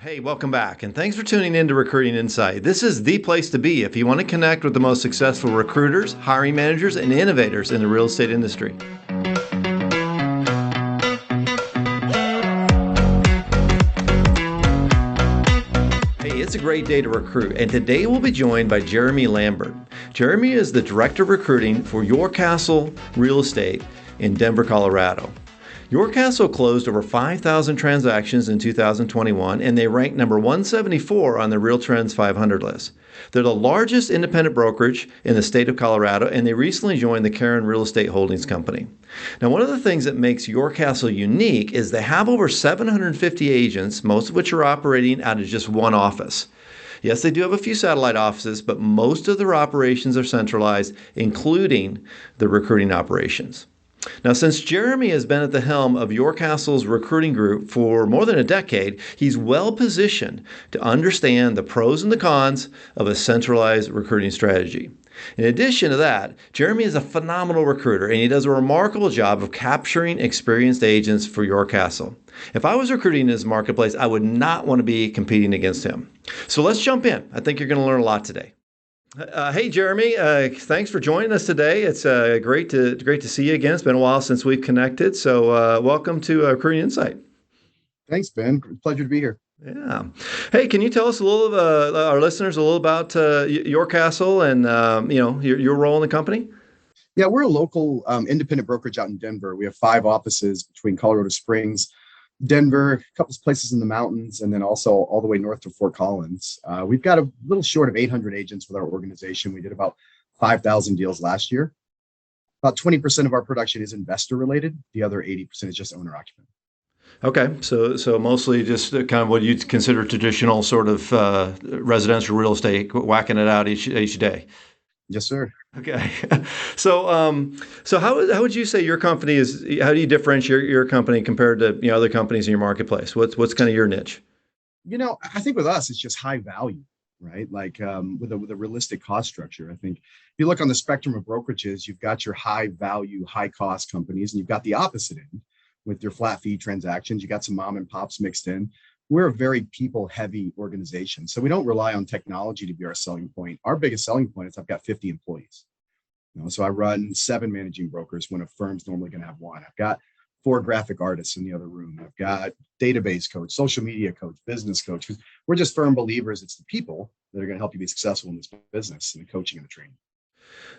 Hey, welcome back, and thanks for tuning in to Recruiting Insight. This is the place to be if you want to connect with the most successful recruiters, hiring managers, and innovators in the real estate industry. Hey, it's a great day to recruit, and today we'll be joined by Jeremy Lambert. Jeremy is the Director of Recruiting for Your Castle Real Estate in Denver, Colorado. Your Castle closed over 5,000 transactions in 2021, and they ranked number 174 on the Real Trends 500 list. They're the largest independent brokerage in the state of Colorado, and they recently joined the Karen Real Estate Holdings Company. Now, one of the things that makes Your Castle unique is they have over 750 agents, most of which are operating out of just one office. Yes, they do have a few satellite offices, but most of their operations are centralized, including the recruiting operations. Now, since Jeremy has been at the helm of Your Castle's recruiting group for more than a decade, he's well positioned to understand the pros and the cons of a centralized recruiting strategy. In addition to that, Jeremy is a phenomenal recruiter, and he does a remarkable job of capturing experienced agents for Your Castle. If I was recruiting in his marketplace, I would not want to be competing against him. So let's jump in. I think you're going to learn a lot today. Hey, Jeremy, thanks for joining us today. It's great to see you again. It's been a while since we've connected. So welcome to Recruiting Insight. Thanks, Ben. Pleasure to be here. Yeah. Hey, can you tell us a little, our listeners, a little about Your Castle and your role in the company? Yeah, we're a local independent brokerage out in Denver. We have 5 offices between Colorado Springs, Denver, a couple of places in the mountains, and then also all the way north to Fort Collins. We've got a little short of 800 agents with our organization. We did about 5,000 deals last year. About 20% of our production is investor related. The other 80% is just owner occupant. Okay, so mostly just kind of what you'd consider traditional sort of residential real estate, whacking it out each day. Yes, sir. Okay, so how would you say your company is? How do you differentiate your company compared to other companies in your marketplace? What's kind of your niche? I think with us, it's just high value, right? Like with a realistic cost structure. I think if you look on the spectrum of brokerages, you've got your high value, high cost companies, and you've got the opposite end with your flat fee transactions. You got some mom and pops mixed in. We're a very people heavy organization. So we don't rely on technology to be our selling point. Our biggest selling point is I've got 50 employees. So I run 7 managing brokers when a firm's normally going to have 1. I've got 4 graphic artists in the other room. I've got database coach, social media coach, business coach. We're just firm believers. It's the people that are going to help you be successful in this business and the coaching and the training.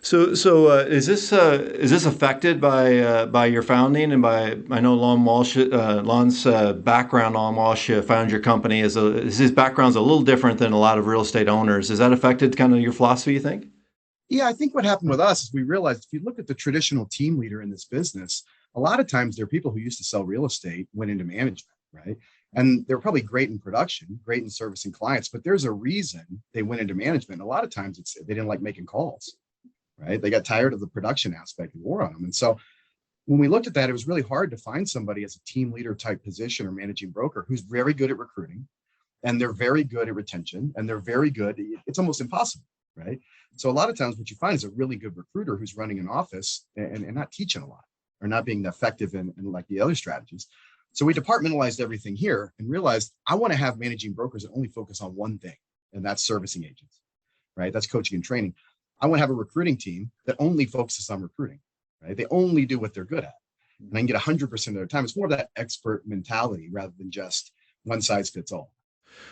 So is this affected by your founding and by I know Lon Walsh, Lon's background? Lon Walsh found your company his background's a little different than a lot of real estate owners. Has that affected kind of your philosophy, you think? Yeah, I think what happened with us is we realized if you look at the traditional team leader in this business, a lot of times they're people who used to sell real estate, went into management, right? And they're probably great in production, great in servicing clients, but there's a reason they went into management. A lot of times they didn't like making calls, right? They got tired of the production aspect and wore on them. And so when we looked at that, it was really hard to find somebody as a team leader type position or managing broker who's very good at recruiting, and they're very good at retention, and they're very good. It's almost impossible, right? So a lot of times what you find is a really good recruiter who's running an office and not teaching a lot or not being effective in like the other strategies. So we departmentalized everything here and realized I want to have managing brokers that only focus on one thing, and that's servicing agents, right? That's coaching and training. I want to have a recruiting team that only focuses on recruiting, right? They only do what they're good at. And I can get 100% of their time. It's more of that expert mentality rather than just one size fits all.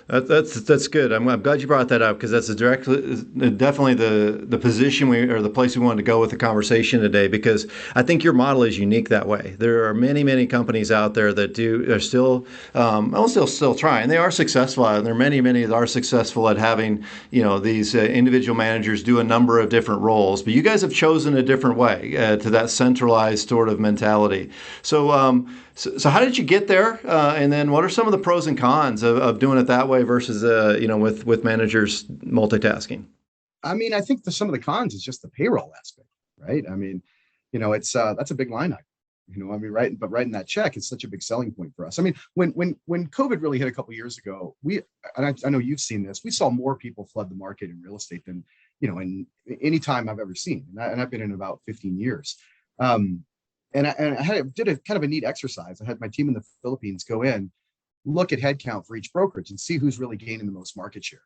That's good. I'm glad you brought that up because that's definitely the position or the place we wanted to go with the conversation today. Because I think your model is unique that way. There are many companies out there that are still trying. They are successful, and there are many that are successful at having these individual managers do a number of different roles. But you guys have chosen a different way to that centralized sort of mentality. So how did you get there? And then what are some of the pros and cons of doing it that way versus, with managers multitasking? I mean, I think some of the cons is just the payroll aspect, right? I mean, it's that's a big line item. Writing that check is such a big selling point for us. I mean, when COVID really hit a couple of years ago, I know you've seen this. We saw more people flood the market in real estate than in any time I've ever seen, and I've been in about 15 years. And I did a kind of a neat exercise. I had my team in the Philippines go in look at headcount for each brokerage and see who's really gaining the most market share.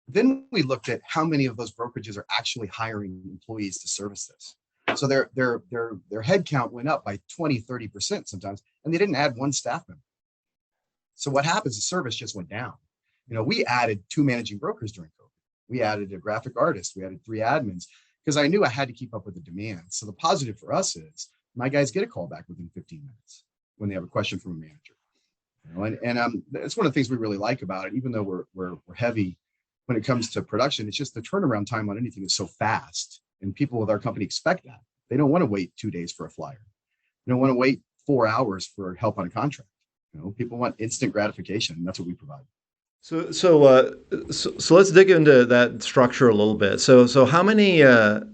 Then we looked at how many of those brokerages are actually hiring employees to service this. So their headcount went up by 20, 30% sometimes, and they didn't add one staff member. So what happens is service just went down. We added 2 managing brokers during COVID. We added a graphic artist. We added 3 admins because I knew I had to keep up with the demand. So the positive for us is my guys get a call back within 15 minutes when they have a question from a manager. And it's one of the things we really like about it, even though we're heavy when it comes to production. It's just the turnaround time on anything is so fast, and people with our company expect that. They don't want to wait 2 days for a flyer. They don't want to wait 4 hours for help on a contract. People want instant gratification, and that's what we provide. So let's dig into that structure a little bit. So how many?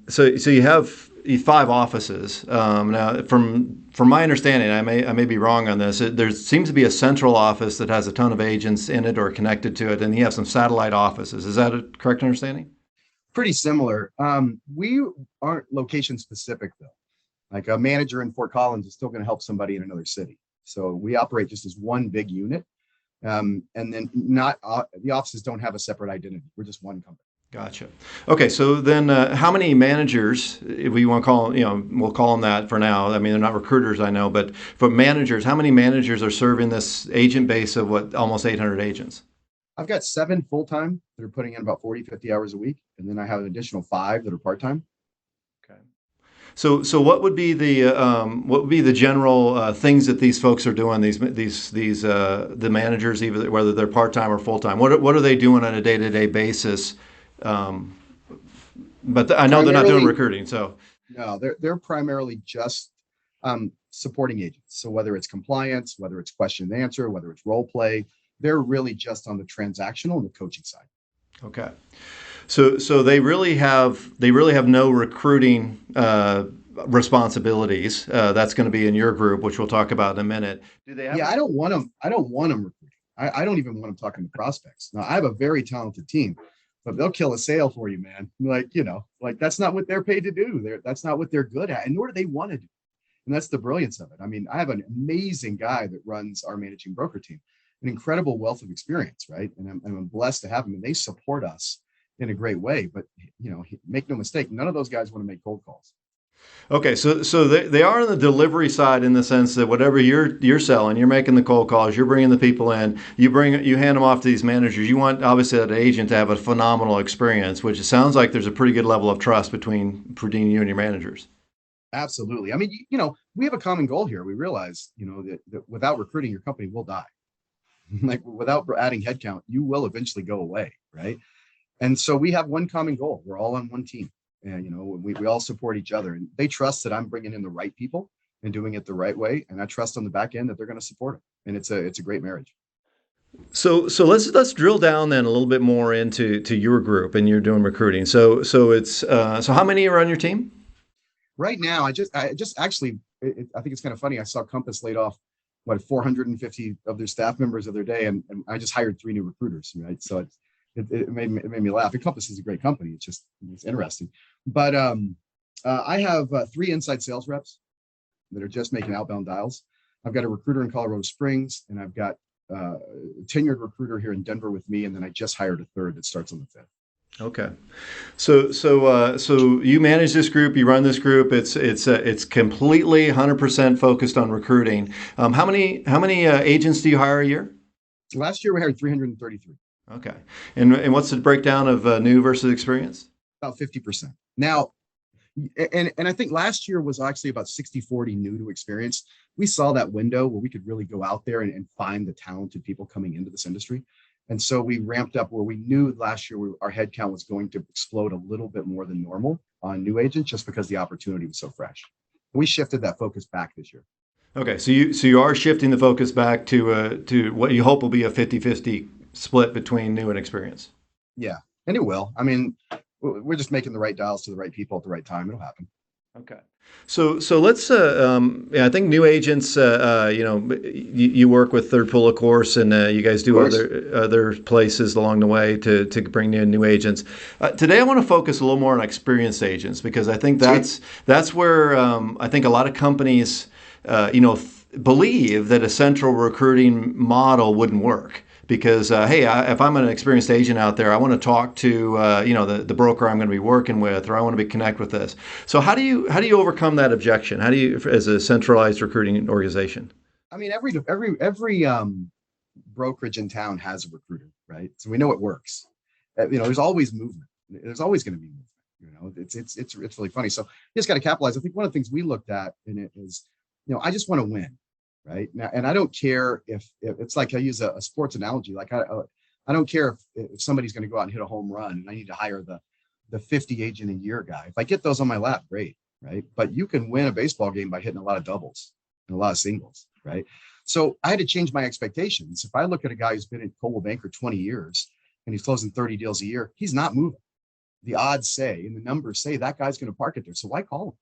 So you have 5 offices. Now, from my understanding, I may be wrong on this. There seems to be a central office that has a ton of agents in it or connected to it, and you have some satellite offices. Is that a correct understanding? Pretty similar. We aren't location specific though. Like a manager in Fort Collins is still going to help somebody in another city. So we operate just as one big unit. And then not the offices don't have a separate identity. We're just one company. Gotcha. Okay, so then how many managers, if we want to call them, we'll call them that for now. I mean, they're not recruiters, I know, but for managers, how many managers are serving this agent base of almost 800 agents? I've got 7 full-time that are putting in about 40, 50 hours a week. And then I have an additional 5 that are part-time. Okay. So what would be the general things that these folks are doing? The managers, either whether they're part-time or full-time. What are they doing on a day-to-day basis? But I know they're not doing recruiting. So no, they're primarily just supporting agents. So whether it's compliance, whether it's question and answer, whether it's role play, they're really just on the transactional and the coaching side. Okay. So they really have no recruiting responsibilities. That's going to be in your group, which we'll talk about in a minute. Do they have? Yeah, I don't want them recruiting. I don't even want them talking to prospects. Now I have a very talented team, but they'll kill a sale for you, man. Like that's not what they're paid to do. That's not what they're good at, and nor do they want to do. And that's the brilliance of it. I mean, I have an amazing guy that runs our managing broker team, an incredible wealth of experience, right? And I'm blessed to have them, and they support us in a great way. But make no mistake, none of those guys want to make cold calls. Okay, so they are on the delivery side in the sense that whatever you're selling, you're making the cold calls, you're bringing the people in, you hand them off to these managers. You want obviously that agent to have a phenomenal experience, which it sounds like there's a pretty good level of trust between you and your managers. Absolutely. I mean, we have a common goal here. We realize, that without recruiting, your company will die. Like without adding headcount, you will eventually go away, right? And so we have one common goal. We're all on one team, and we all support each other. And they trust that I'm bringing in the right people and doing it the right way, and I trust on the back end that they're going to support it. And it's a great marriage. So let's drill down then a little bit more into your group, and you're doing recruiting. So how many are on your team? Right now, I just actually, I think it's kind of funny. I saw Compass laid off 450 of their staff members the other day, and I just hired 3 new recruiters, right? So it made me laugh. Compass is a great company. It's interesting. But I have 3 inside sales reps that are just making outbound dials. I've got a recruiter in Colorado Springs, and I've got a tenured recruiter here in Denver with me, and then I just hired a 3rd that starts on the 5th. Okay, so you manage this group, you run this group. It's completely 100% focused on recruiting. How many agents do you hire a year? Last year we hired 333. Okay, and what's the breakdown of new versus experienced? About 50%. Now, and I think last year was actually about 60-40 new to experienced. We saw that window where we could really go out there and find the talented people coming into this industry. And so we ramped up where we knew last year our headcount was going to explode a little bit more than normal on new agents just because the opportunity was so fresh. We shifted that focus back this year. Okay, so you are shifting the focus back to what you hope will be a 50-50 split between new and experienced. Yeah, and it will. I mean, we're just making the right dials to the right people at the right time. It'll happen. Okay. So let's. I think new agents. You work with Third Pool, of course, and you guys do other places along the way to bring in new agents. Today, I want to focus a little more on experienced agents because I think that's where I think a lot of companies, believe that a central recruiting model wouldn't work because if I'm an experienced agent out there, I want to talk to the broker I'm going to be working with, or I want to be connect with this. So how do you overcome that objection? How do you, as a centralized recruiting organization? I mean, every brokerage in town has a recruiter, right? So we know it works. There's always movement. There's always going to be movement. It's really funny. So you just got to capitalize. I think one of the things we looked at in it is, I just want to win, right? Now, and I don't care if it's like I use a sports analogy. Like I don't care if somebody's going to go out and hit a home run and I need to hire the 50 agent a year guy. If I get those on my lap, great, right? But you can win a baseball game by hitting a lot of doubles and a lot of singles, right? So I had to change my expectations. If I look at a guy who's been at Coldwell Banker 20 years and he's closing 30 deals a year, he's not moving. The odds say and the numbers say that guy's going to park it there. So why call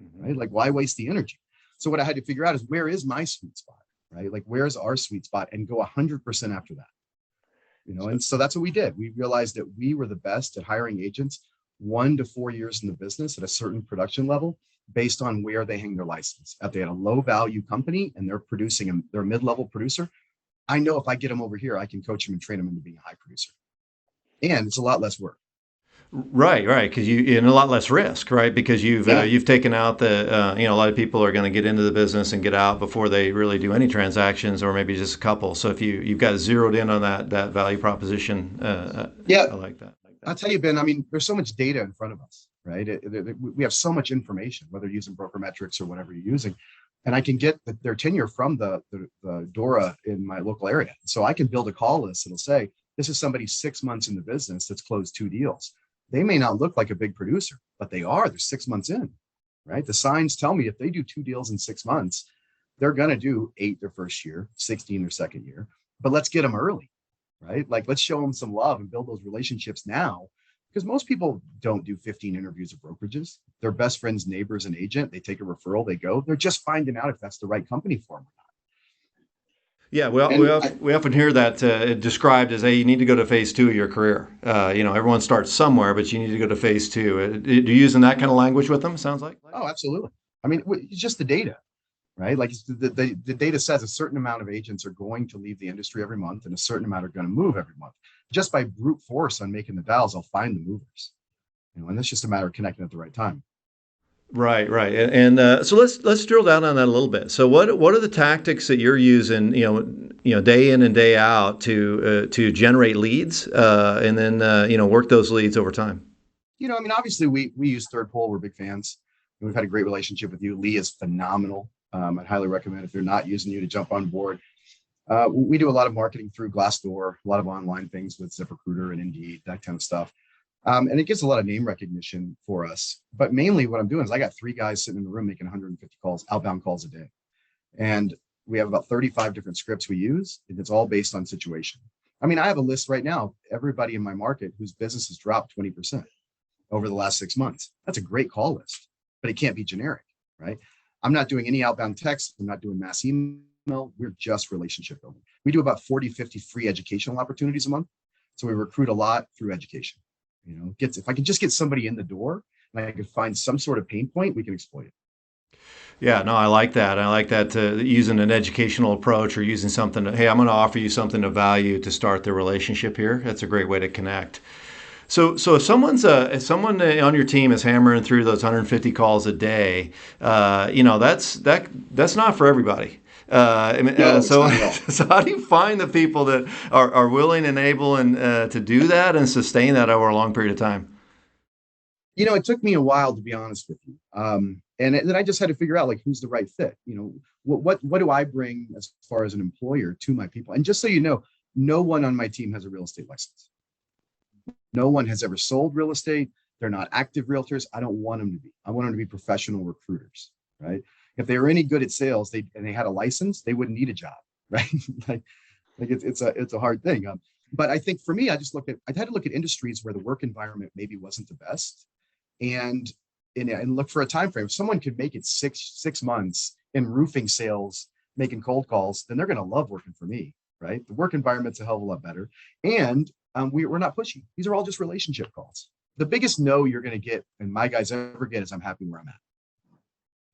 him, right? Like, why waste the energy? So what I had to figure out is, where is my sweet spot, right? Like, where's our sweet spot, and go 100% after that. And so that's what we did. We realized that we were the best at hiring agents 1 to 4 years in the business at a certain production level based on where they hang their license. If they had a low value company and they're a mid-level producer, I know if I get them over here, I can coach them and train them into being a high producer. And it's a lot less work. Right, because and a lot less risk, right? Because you've taken out a lot of people are going to get into the business and get out before they really do any transactions, or maybe just a couple. So if you've got zeroed in on that value proposition, I like that. I'll tell you, Ben. I mean, there's so much data in front of us, right? We have so much information, whether using broker metrics or whatever you're using, and I can get their tenure from the Dora in my local area. So I can build a call list that'll say, this is somebody 6 months in the business that's closed 2 deals. They may not look like a big producer, but they're 6 months in, right? The signs tell me if they do 2 deals in 6 months, they're going to do 8 their first year, 16 their second year, but let's get them early, right? Like, let's show them some love and build those relationships now, because most people don't do 15 interviews of brokerages. Their best friend's neighbor's an agent. They take a referral, they go, they're just finding out if that's the right company for them or not. Yeah, we often hear that described as, hey, you need to go to phase 2 of your career. Everyone starts somewhere, but you need to go to phase 2. Are you using that kind of language with them, sounds like? Oh, absolutely. I mean, it's just the data, right? Like, the data says a certain amount of agents are going to leave the industry every month and a certain amount are going to move every month. Just by brute force on making the dials, I'll find the movers. And it's just a matter of connecting at the right time. Right. And so let's drill down on that a little bit. So what are the tactics that you're using, day in and day out to generate leads, and then work those leads over time? I mean, obviously we use Third Pole. We're big fans. We've had a great relationship with you. Lee is phenomenal. I'd highly recommend, if they're not using you, to jump on board. We do a lot of marketing through Glassdoor, a lot of online things with ZipRecruiter and Indeed, that kind of stuff. And it gets a lot of name recognition for us. But mainly what I'm doing is, I got 3 guys sitting in the room making 150 outbound calls a day. And we have about 35 different scripts we use, and it's all based on situation. I mean, I have a list right now of everybody in my market whose business has dropped 20% over the last 6 months. That's a great call list, but it can't be generic, right? I'm not doing any outbound text. I'm not doing mass email. We're just relationship building. We do about 40, 50 free educational opportunities a month. So we recruit a lot through education. If I can just get somebody in the door and I can find some sort of pain point, we can exploit it. Yeah, no, I like that. I like that, using an educational approach, or using something. Hey, I'm going to offer you something of value to start the relationship here. That's a great way to connect. So if someone on your team is hammering through those 150 calls a day, that's not for everybody. So how do you find the people that are willing and able to do that and sustain that over a long period of time? It took me a while, to be honest with you. And then I just had to figure out, like, who's the right fit. What do I bring as far as an employer to my people? And just so you know, no one on my team has a real estate license. No one has ever sold real estate. They're not active realtors. I don't want them to be. I want them to be professional recruiters, right? If they were any good at sales, and they had a license, they wouldn't need a job, right? like it's a hard thing. But I think for me, I had to look at industries where the work environment maybe wasn't the best, and look for a time frame. If someone could make it six months in roofing sales, making cold calls, then they're going to love working for me, right? The work environment's a hell of a lot better, and we're not pushy. These are all just relationship calls. The biggest no you're going to get, and my guys ever get, is, I'm happy where I'm at.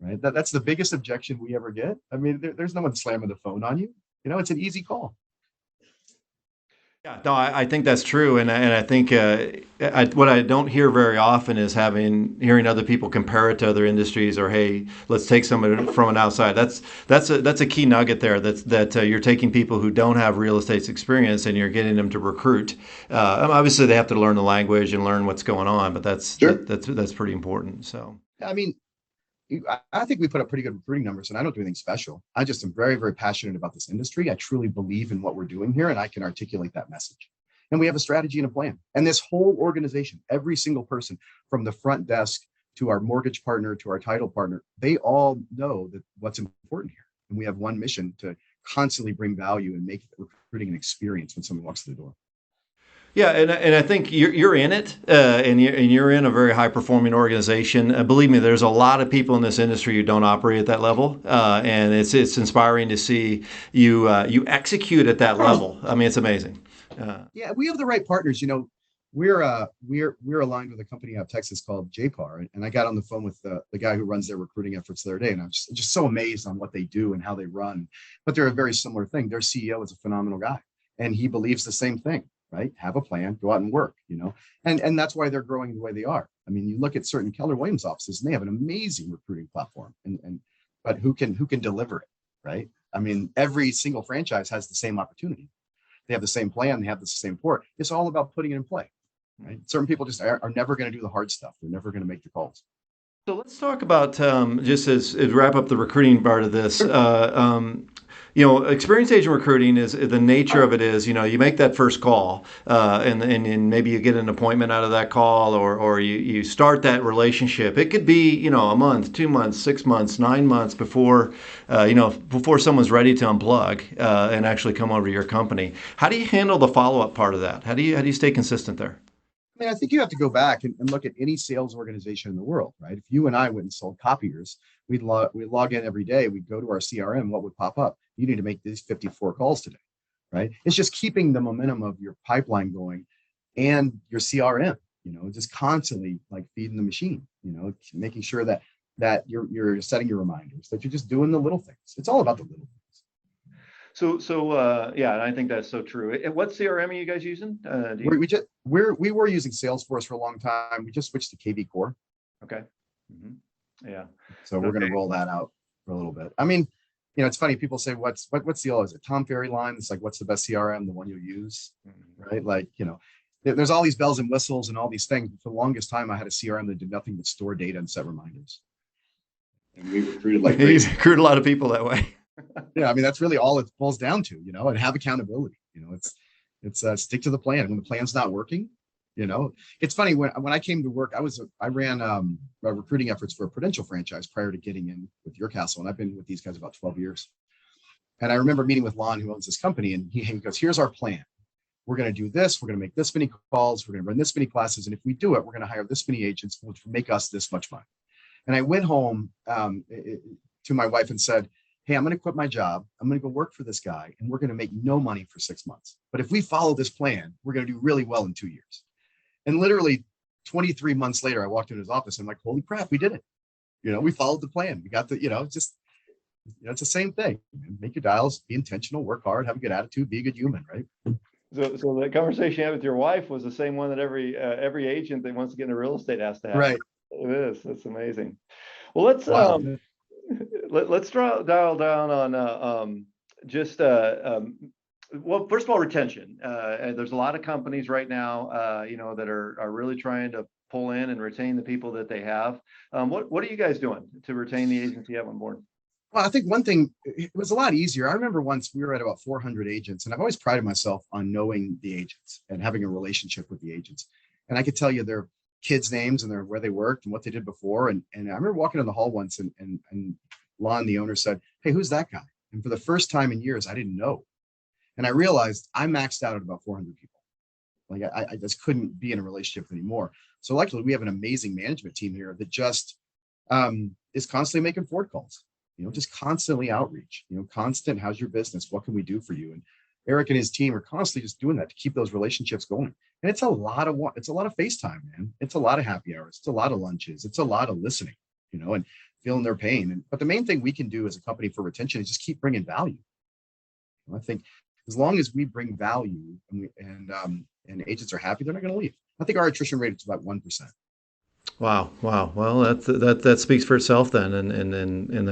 right? That's the biggest objection we ever get. I mean, there's no one slamming the phone on you. It's an easy call. Yeah, no, I think that's true, and I think what I don't hear very often is hearing other people compare it to other industries, or hey, let's take someone from an outside. That's a key nugget there. That you're taking people who don't have real estate experience and you're getting them to recruit. Obviously, they have to learn the language and learn what's going on, but Sure. that's pretty important. So. I mean, I think we put up pretty good recruiting numbers, and I don't do anything special. I just am very, very passionate about this industry. I truly believe in what we're doing here, and I can articulate that message. And we have a strategy and a plan. And this whole organization, every single person from the front desk to our mortgage partner to our title partner, they all know that what's important here. And we have one mission to constantly bring value and make recruiting an experience when someone walks through the door. Yeah, and I think you're in it, and you're in a very high performing organization. Believe me, there's a lot of people in this industry who don't operate at that level, and it's inspiring to see you execute at that level. I mean, it's amazing. Yeah, we have the right partners. We're aligned with a company out of Texas called JPAR, and I got on the phone with the guy who runs their recruiting efforts the other day, and I'm just so amazed on what they do and how they run. But they're a very similar thing. Their CEO is a phenomenal guy, and he believes the same thing. Right? Have a plan, go out and work, and that's why they're growing the way they are. I mean, you look at certain Keller Williams offices and they have an amazing recruiting platform, but who can deliver it, right? I mean, every single franchise has the same opportunity. They have the same plan, they have the same support. It's all about putting it in play, right? Certain people just are never going to do the hard stuff. They're never going to make the calls. So let's talk about just as wrap up the recruiting part of this. Experienced agent recruiting is the nature of it is, you make that first call, and maybe you get an appointment out of that call, or you start that relationship. It could be, a month, 2 months, 6 months, 9 months before someone's ready to unplug and actually come over to your company. How do you handle the follow-up part of that? How do you stay consistent there? I mean, I think you have to go back and look at any sales organization in the world, right? If you and I went and sold copiers, we'd log in every day. We'd go to our CRM. What would pop up? You need to make these 54 calls today, right? It's just keeping the momentum of your pipeline going and your CRM, just constantly like feeding the machine, making sure that you're setting your reminders, that you're just doing the little things. It's all about the little things. Yeah, and I think that's so true. What CRM are you guys using? We were using Salesforce for a long time. We just switched to KV Core. Okay. Mm-hmm. Yeah. So we're going to roll that out for a little bit. I mean, it's funny. People say, what's the is it Tom Ferry line? It's like, what's the best CRM? The one you'll use, right? Like, there's all these bells and whistles and all these things. For the longest time, I had a CRM that did nothing but store data and set reminders. And we recruited like crazy. You recruit a lot of people that way. Yeah, I mean, that's really all it boils down to, and have accountability. It's stick to the plan. When the plan's not working, it's funny when I came to work, I ran recruiting efforts for a Prudential franchise prior to getting in with your castle, and I've been with these guys about 12 years. And I remember meeting with Lon, who owns this company, and he goes, "Here's our plan. We're going to do this. We're going to make this many calls. We're going to run this many classes, and if we do it, we're going to hire this many agents, which will make us this much money." And I went home to my wife and said, "Hey, I'm going to quit my job. I'm going to go work for this guy, and we're going to make no money for 6 months. But if we follow this plan, we're going to do really well in 2 years." And literally 23 months later, I walked into his office and I'm like, holy crap, we did it. We followed the plan. We got the, it's the same thing. Make your dials, be intentional, work hard, have a good attitude, be a good human, right? So the conversation you had with your wife was the same one that every agent that wants to get into real estate has to have. Right. It is. That's amazing. Well, let's dial down on well, first of all, retention. There's a lot of companies right now, that are really trying to pull in and retain the people that they have. What are you guys doing to retain the agents you have on board? Well, I think one thing, it was a lot easier. I remember once we were at about 400 agents, and I've always prided myself on knowing the agents and having a relationship with the agents. And I could tell you their kids' names and where they worked and what they did before. And I remember walking in the hall once and Lon, the owner, said, "Hey, who's that guy?" And for the first time in years, I didn't know. And I realized I maxed out at about 400 people. Like I just couldn't be in a relationship anymore. So luckily we have an amazing management team here that just is constantly making forward calls, just constantly outreach, constant, how's your business? What can we do for you? And Eric and his team are constantly just doing that to keep those relationships going. And it's a lot of FaceTime, man. It's a lot of happy hours. It's a lot of lunches. It's a lot of listening, and feeling their pain. But the main thing we can do as a company for retention is just keep bringing value. I think as long as we bring value and agents are happy, they're not going to leave. I think our attrition rate is about 1%. Wow, wow. Well, that speaks for itself then, in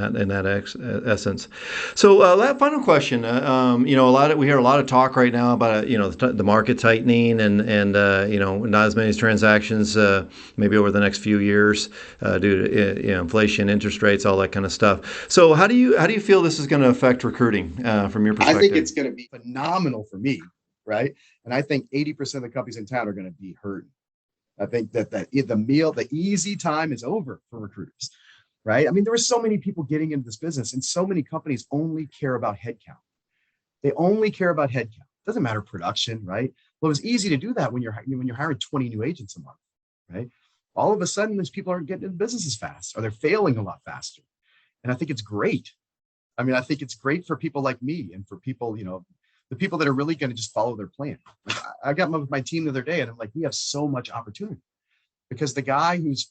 essence. So, final question. We hear a lot of talk right now about the market tightening and not as many transactions maybe over the next few years due to inflation, interest rates, all that kind of stuff. So, how do you feel this is going to affect recruiting from your perspective? I think it's going to be phenomenal for me, right? And I think 80% of the companies in town are going to be hurting. I think that the easy time is over for recruiters, right? I mean, there are so many people getting into this business, and so many companies only care about headcount. They only care about headcount. Doesn't matter production, right? Well, it was easy to do that when you're hiring 20 new agents a month, right? All of a sudden, these people aren't getting into business as fast, or they're failing a lot faster. And I think it's great. I mean, I think it's great for people like me and for people, the people that are really going to just follow their plan. Like I got with my team the other day, and I'm like, we have so much opportunity because the guy who's,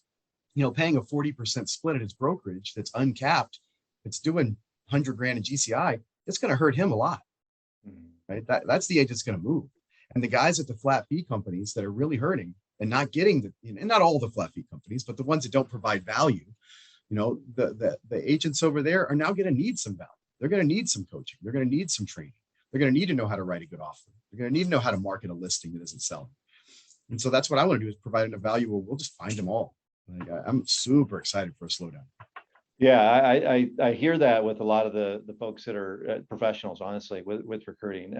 paying a 40% split at his brokerage that's uncapped, it's doing 100 grand in GCI, it's going to hurt him a lot, right? That's the agent that's going to move. And the guys at the flat fee companies that are really hurting and not getting and not all the flat fee companies, but the ones that don't provide value, the agents over there are now going to need some value. They're going to need some coaching. They're going to need some training. They're going to need to know how to write a good offer. They're going to need to know how to market a listing that isn't selling. And so that's what I want to do, is provide enough value where we'll just find them all. Like, I'm super excited for a slowdown. Yeah, I hear that with a lot of the folks that are professionals, honestly, with recruiting.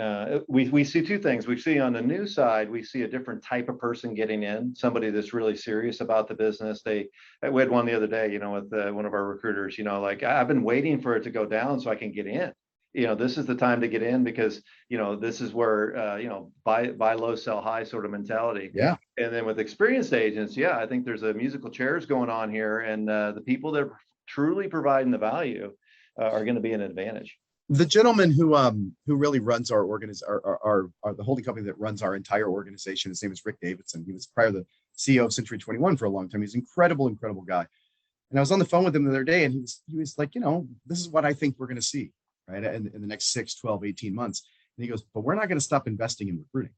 We see two things. We see on the new side, we see a different type of person getting in, somebody that's really serious about the business. We had one the other day, with one of our recruiters, like, I've been waiting for it to go down so I can get in. This is the time to get in because, this is where, buy low, sell high sort of mentality. Yeah. And then with experienced agents, I think there's a musical chairs going on here, and the people that are truly providing the value are going to be an advantage. The gentleman who really runs our the holding company that runs our entire organization, his name is Rick Davidson. He was prior the CEO of Century 21 for a long time. He's an incredible guy. And I was on the phone with him the other day, and he was like, this is what I think we're going to see, right, in the next 6, 12, 18 months. And he goes, but we're not going to stop investing in recruiting.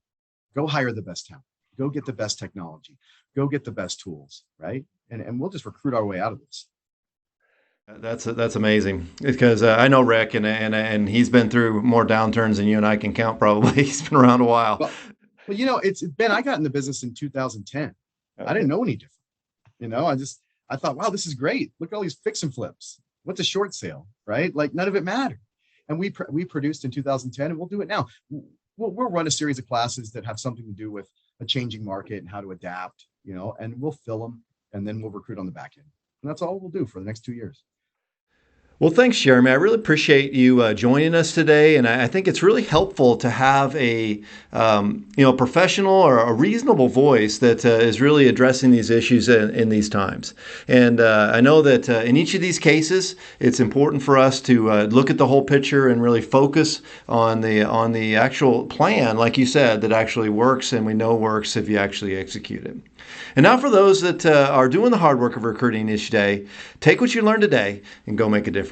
Go hire the best talent. Go get the best technology. Go get the best tools, right? And we'll just recruit our way out of this. That's amazing, because I know Rick, and he's been through more downturns than you and I can count. Probably he's been around a while. Well, it's Ben. I got in the business in 2010. Okay. I didn't know any different. I thought, wow, this is great. Look at all these fix and flips. What's a short sale, right? Like none of it mattered. And we produced in 2010, and we'll do it now. We'll run a series of classes that have something to do with a changing market and how to adapt, and we'll fill them, and then we'll recruit on the back end. And that's all we'll do for the next 2 years. Well, thanks, Jeremy. I really appreciate you joining us today, and I think it's really helpful to have a professional or a reasonable voice that is really addressing these issues in these times. And I know that in each of these cases, it's important for us to look at the whole picture and really focus on the actual plan, like you said, that actually works, and we know works if you actually execute it. And now for those that are doing the hard work of recruiting each day, take what you learned today and go make a difference.